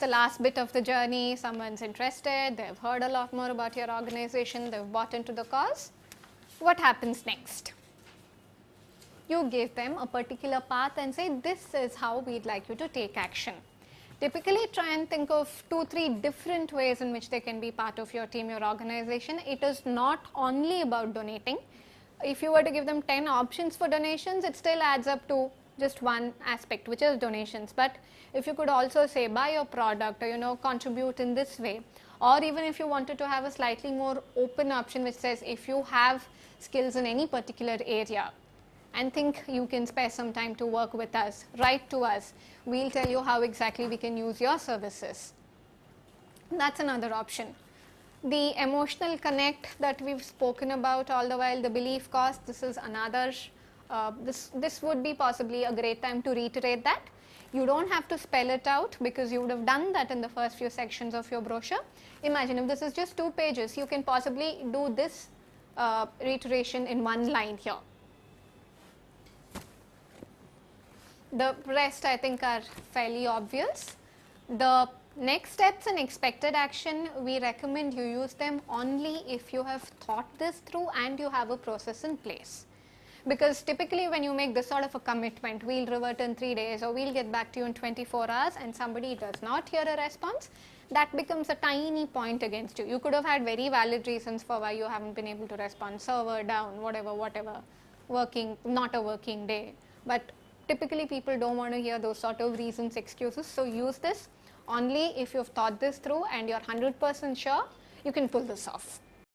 the last bit of the journey, someone's interested, they've heard a lot more about your organization, they've bought into the cause. What happens next? You give them a particular path and say, this is how we'd like you to take action. Typically try and think of 2-3 different ways in which they can be part of your team, your organization. It is not only about donating. If you were to give them 10 options for donations, it still adds up to just one aspect, which is donations. But if you could also say buy your product, or contribute in this way, or even if you wanted to have a slightly more open option which says if you have skills in any particular area and think you can spare some time to work with us, write to us, we'll tell you how exactly we can use your services. That's another option. The emotional connect that we've spoken about all the while, the belief cost, this is another, this would be possibly a great time to reiterate that. You don't have to spell it out because you would have done that in the first few sections of your brochure. Imagine if this is just 2 pages, you can possibly do this reiteration in 1 line here. The rest I think are fairly obvious. The next steps and expected action, we recommend you use them only if you have thought this through and you have a process in place. Because typically when you make this sort of a commitment, we'll revert in 3 days or we'll get back to you in 24 hours and somebody does not hear a response, that becomes a tiny point against you. You could have had very valid reasons for why you haven't been able to respond, server down, whatever, working, not a working day. But typically people don't want to hear those sort of reasons, excuses. So use this only if you've thought this through and you're 100% sure you can pull this off.